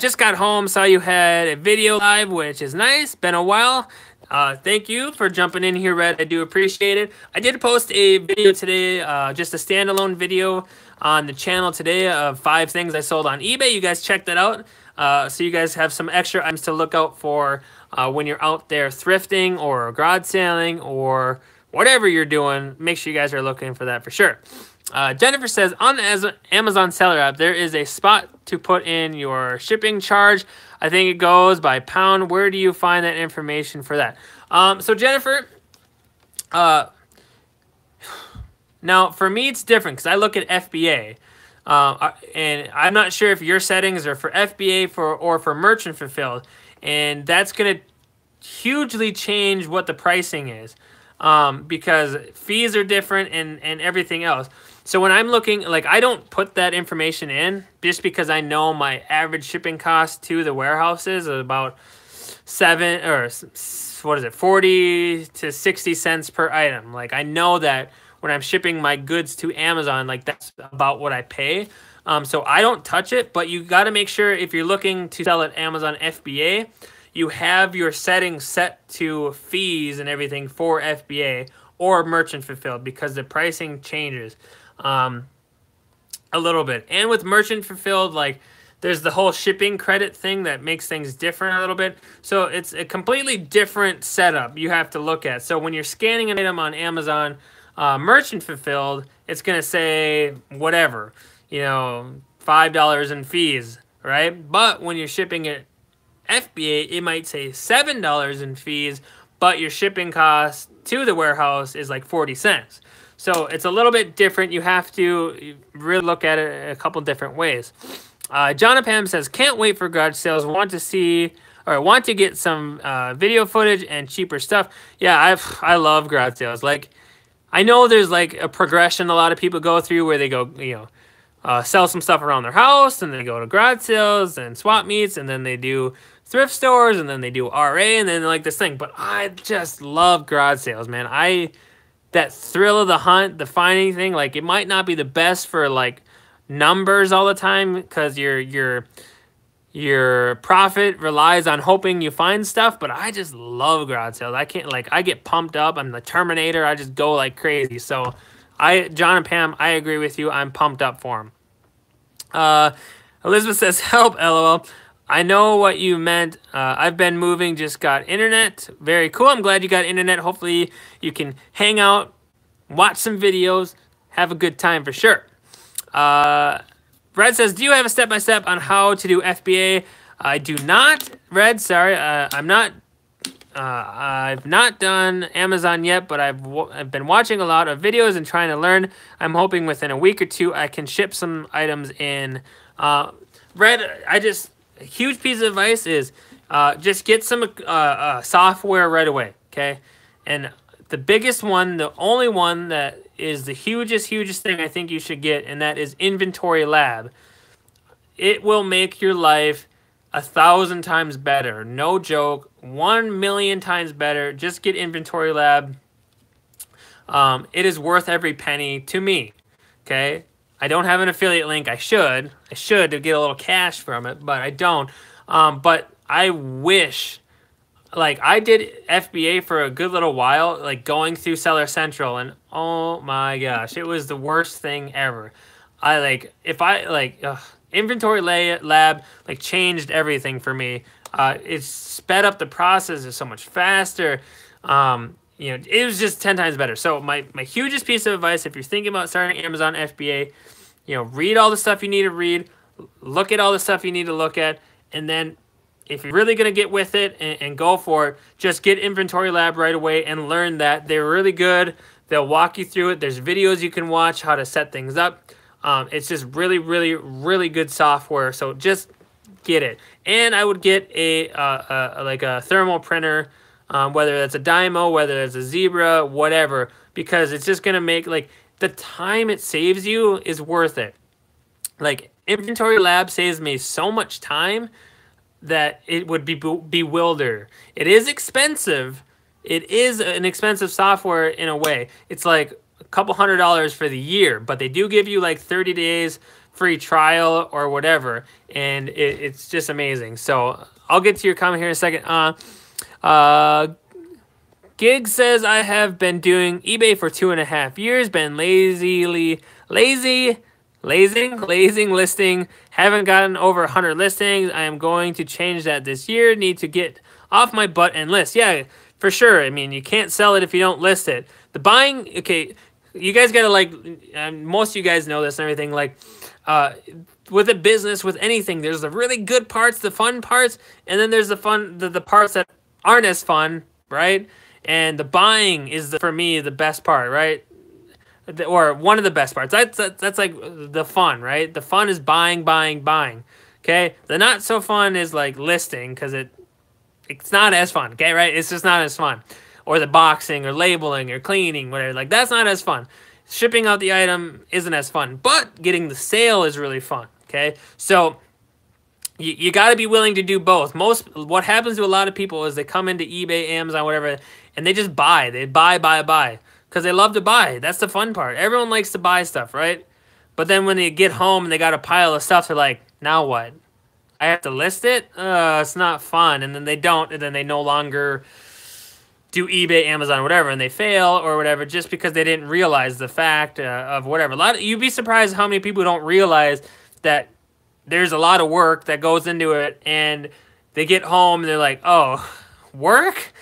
A: Just got home, saw you had a video live, which is nice. Been a while. Thank you for jumping in here, Red. I do appreciate it. I did post a video today, just a standalone video on the channel today of 5 things I sold on eBay. You guys check that out. So you guys have some extra items to look out for when you're out there thrifting or garage sailing or whatever you're doing. Make sure you guys are looking for that for sure. Jennifer says, on the Amazon seller app, there is a spot to put in your shipping charge. I think it goes by pound. Where do you find that information for that? So Jennifer, now for me it's different because I look at FBA. And I'm not sure if your settings are for FBA or for merchant fulfilled. And that's going to hugely change what the pricing is because fees are different and everything else. So when I'm looking, like, I don't put that information in just because I know my average shipping cost to the warehouses is about 40 to 60 cents per item. Like, I know that when I'm shipping my goods to Amazon, like, that's about what I pay. So I don't touch it, but you got to make sure if you're looking to sell at Amazon FBA, you have your settings set to fees and everything for FBA or merchant fulfilled because the pricing changes a little bit. And with merchant fulfilled, like, there's the whole shipping credit thing that makes things different a little bit. So it's a completely different setup you have to look at. So when you're scanning an item on Amazon merchant fulfilled, it's going to say whatever, you know, $5 in fees, right? But when you're shipping it FBA, it might say $7 in fees, but your shipping cost to the warehouse is like 40 cents. So it's a little bit different. You have to really look at it a couple different ways. Jonathan says, can't wait for garage sales. Want to get some video footage and cheaper stuff. Yeah, I love garage sales. Like, I know there's like a progression a lot of people go through where they go, you know, sell some stuff around their house, and they go to garage sales and swap meets, and then they do thrift stores, and then they do RA, and then like this thing. But I just love garage sales, man. That thrill of the hunt, the finding thing, like, it might not be the best for like numbers all the time because your profit relies on hoping you find stuff, but I just love garage sales. I get pumped up. I'm the Terminator. I just go like crazy. So John and Pam, I agree with you. I'm pumped up for them. Elizabeth says, help, LOL. I know what you meant. I've been moving, just got internet. Very cool. I'm glad you got internet. Hopefully you can hang out, watch some videos, have a good time for sure. Red says, do you have a step-by-step on how to do FBA? I do not, Red. Sorry, I've not done Amazon yet, but I've been watching a lot of videos and trying to learn. I'm hoping within a week or two I can ship some items in. Red, a huge piece of advice is just get some software right away, okay? And the biggest one, the only one that is the hugest thing I think you should get, and that is Inventory Lab. It will make your life 1,000 times better. No joke. 1,000,000 times better. Just get Inventory Lab. It is worth every penny to me. Okay, I don't have an affiliate link. I should to get a little cash from it, but I don't. But I wish, like, I did FBA for a good little while, like going through Seller Central, and oh my gosh, it was the worst thing ever. Inventory Lab like changed everything for me. It sped up the process. It's so much faster. It was just 10 times better. So my hugest piece of advice, if you're thinking about starting Amazon FBA, read all the stuff you need to read, look at all the stuff you need to look at, and then if you're really going to get with it and go for it, just get Inventory Lab right away and learn that. They're really good. They'll walk you through it. There's videos you can watch how to set things up. It's just really, really, really good software. So just get it. And I would get a thermal printer, whether that's a Dymo, whether it's a Zebra, whatever, because it's just going to make, like, the time it saves you is worth it. Like, Inventory Lab saves me so much time that it would be bewilder. It is expensive. It is an expensive software in a way. It's like a couple $100 for the year, but they do give you like 30 days free trial or whatever, and it's just amazing. So I'll get to your comment here in a second. Gig says, I have been doing eBay for 2.5 years, been lazing listing, haven't gotten over 100 listings. I am going to change that this year. Need to get off my butt and list. Yeah, for sure. I mean, you can't sell it if you don't list it. The buying, okay, you guys gotta, like, most of you guys know this and everything, like, with a business, with anything, there's the really good parts, the fun parts, and then there's the parts that aren't as fun, right? And the buying is, for me, the best part, right? Or one of the best parts. That's like the fun, right? The fun is buying. Okay? The not so fun is like listing, because it's not as fun, okay, right? It's just not as fun. Or the boxing or labeling or cleaning, whatever. Like, that's not as fun. Shipping out the item isn't as fun, but getting the sale is really fun, okay? So you got to be willing to do both. What happens to a lot of people is they come into eBay, Amazon, whatever, and they just buy. They buy. Because they love to buy. That's the fun part. Everyone likes to buy stuff, right? But then when they get home and they got a pile of stuff, they're like, now what? I have to list it? It's not fun. And then they don't, and then they no longer do eBay, Amazon, whatever, and they fail or whatever just because they didn't realize the fact of whatever. You'd be surprised how many people don't realize that there's a lot of work that goes into it, and they get home and they're like, oh, work?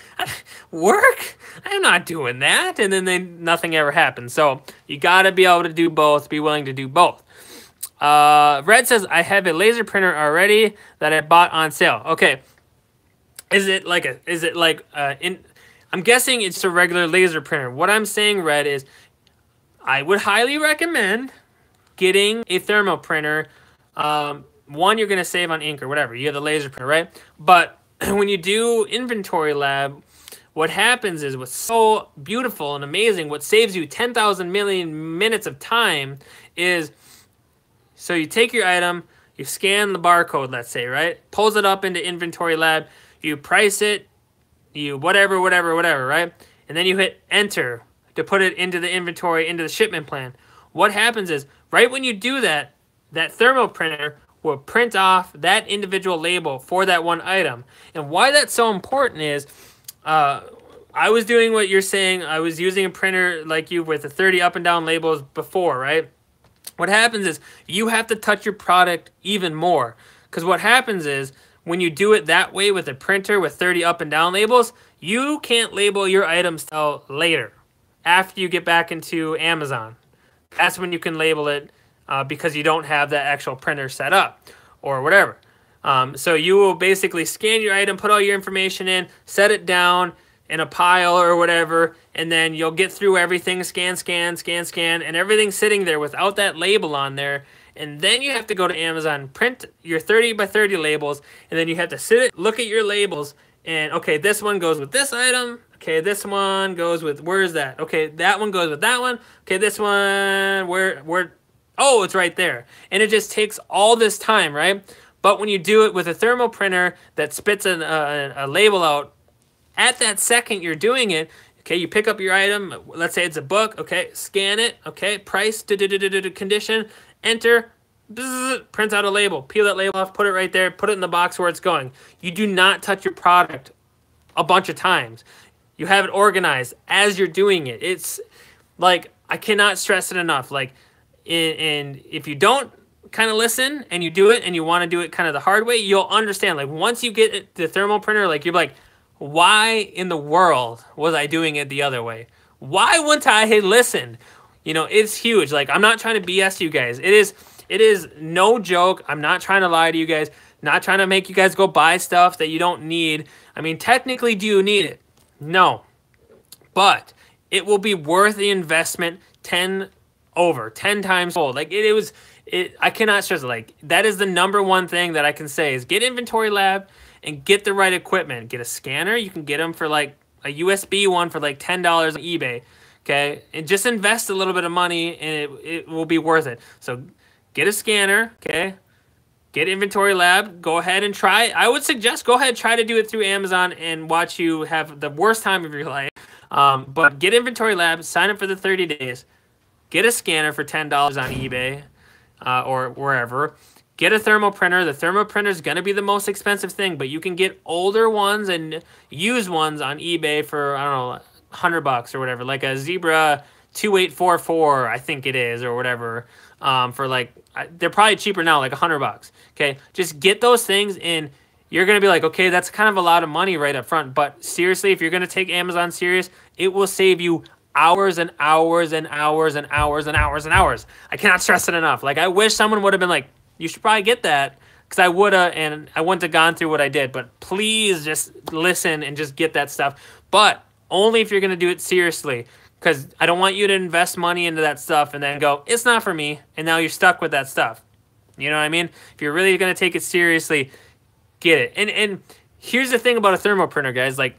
A: Work? I'm not doing that. And then nothing ever happens. So you got to be able to do both, be willing to do both. Red says, I have a laser printer already that I bought on sale. Okay. I'm guessing it's a regular laser printer. What I'm saying, Red, is I would highly recommend getting a thermal printer. One, you're going to save on ink or whatever. You have the laser printer, right? But when you do Inventory Lab, what happens is, what's so beautiful and amazing, what saves you 10,000 million minutes of time is, so you take your item, you scan the barcode, let's say, right? Pulls it up into Inventory Lab, you price it, you whatever, right? And then you hit enter to put it into the inventory, into the shipment plan. What happens is, right when you do that, that thermal printer will print off that individual label for that one item. And why that's so important is, I was doing what you're saying. I was using a printer like you with the 30 up and down labels before, right? What happens is you have to touch your product even more. Because what happens is, when you do it that way with a printer with 30 up and down labels, you can't label your items till later, after you get back into Amazon. That's when you can label it, because you don't have that actual printer set up or whatever. So you will basically scan your item, put all your information in, set it down in a pile or whatever, and then you'll get through everything, scan, and everything's sitting there without that label on there. And then you have to go to Amazon, print your 30 by 30 labels, and then you have to look at your labels, and okay, this one goes with this item. Okay, this one goes with, where is that? Okay, that one goes with that one. Okay, this one, where, oh, it's right there. And it just takes all this time, right? But when you do it with a thermal printer that spits a label out, at that second you're doing it, Okay, you pick up your item. Let's say it's a book. Okay, scan it. Okay, price, condition, enter. Bzz, print out a label. Peel that label off. Put it right there. Put it in the box where it's going. You do not touch your product a bunch of times. You have it organized as you're doing it. It's like, I cannot stress it enough. Like, and if you don't kind of listen and you do it and you want to do it kind of the hard way, you'll understand. Like, once you get the thermal printer, like, you're like, why in the world was I doing it the other way? Why wouldn't I listen? You know, it's huge. Like, I'm not trying to BS you guys. It is no joke. I'm not trying to lie to you guys. Not trying to make you guys go buy stuff that you don't need. I mean, technically, do you need it? No. But it will be worth the investment 10 times fold. Like, I cannot stress it. Like, that is the #1 thing that I can say is get Inventory Lab and get the right equipment. Get a scanner. You can get them for like a USB one for like $10 on eBay. Okay, and just invest a little bit of money and it will be worth it. So get a scanner. Okay, get Inventory Lab. Go ahead and try. I would suggest go ahead and try to do it through Amazon and watch you have the worst time of your life. But get Inventory Lab. Sign up for the 30 days. Get a scanner for $10 on eBay or wherever. Get a thermal printer. The thermal printer is going to be the most expensive thing, but you can get older ones and used ones on eBay for, I don't know, $100 or whatever, like a Zebra 2844, I think it is, or whatever. For like, they're probably cheaper now, like $100. Okay, just get those things, and you're gonna be like, okay, that's kind of a lot of money right up front. But seriously, if you're gonna take Amazon serious, it will save you hours and hours and hours and hours and hours and hours. I cannot stress it enough. Like, I wish someone would have been like, you should probably get that, because I would have, and I wouldn't have gone through what I did. But please just listen and just get that stuff. But only if you're going to do it seriously, because I don't want you to invest money into that stuff and then go, it's not for me, and now you're stuck with that stuff. You know what I mean? If you're really going to take it seriously, get it. And here's the thing about a thermal printer, guys. Like,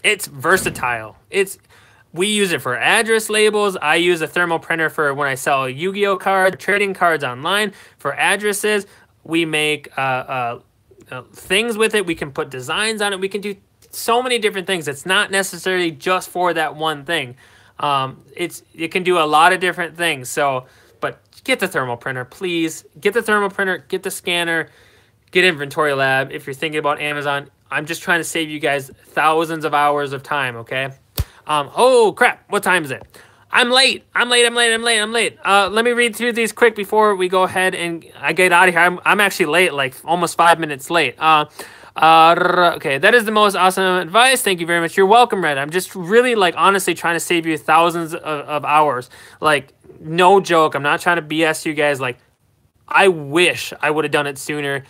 A: it's versatile. We use it for address labels. I use a thermal printer for when I sell Yu-Gi-Oh cards, trading cards online. For addresses, we make things with it. We can put designs on it. We can do so many different things. It's not necessarily just for that one thing. It can do a lot of different things. So, but get the thermal printer, please. Get the thermal printer. Get the scanner. Get Inventory Lab. If you're thinking about Amazon, I'm just trying to save you guys thousands of hours of time. Okay. Oh crap! What time is it? I'm late. I'm late. Let me read through these quick before we go ahead and I get out of here. I'm actually late, like almost 5 minutes late. Okay, that is the most awesome advice. Thank you very much. You're welcome, Red. I'm just really, like, honestly trying to save you thousands of hours. Like, no joke. I'm not trying to BS you guys. Like, I wish I would have done it sooner.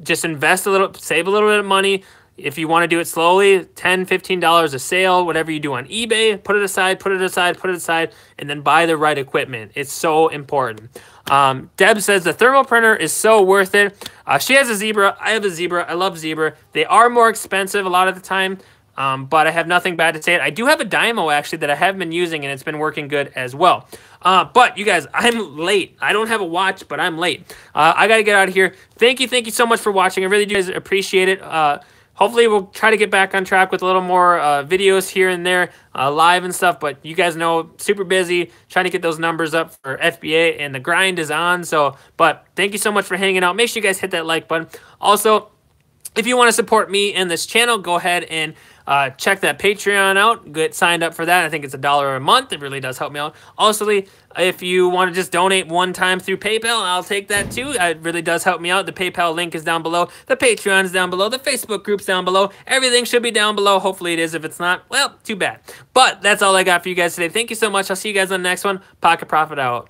A: Just invest a little, save a little bit of money. If you want to do it slowly, $10, $15 a sale, whatever you do on eBay, put it aside, and then buy the right equipment. It's so important. Deb says the thermal printer is so worth it. She has a Zebra. I have a Zebra. I love Zebra. They are more expensive a lot of the time, but I have nothing bad to say. I do have a Dymo, actually, that I have been using, and it's been working good as well. But you guys, I'm late. I don't have a watch, but I'm late. I got to get out of here. Thank you so much for watching. I really do appreciate it. Hopefully, we'll try to get back on track with a little more videos here and there, live and stuff. But you guys know, super busy, trying to get those numbers up for FBA, and the grind is on. So, but thank you so much for hanging out. Make sure you guys hit that like button. Also, if you want to support me and this channel, go ahead and check that Patreon out. Get signed up for that. I think it's $1 a month. It really does help me out. Also, if you want to just donate one time through PayPal, I'll take that too. It really does help me out. The PayPal link is down below. The Patreon is down below. The Facebook group's down below. Everything should be down below. Hopefully it is. If it's not, well, too bad. But that's all I got for you guys today. Thank you so much. I'll see you guys on the next one. Pocket Profit out.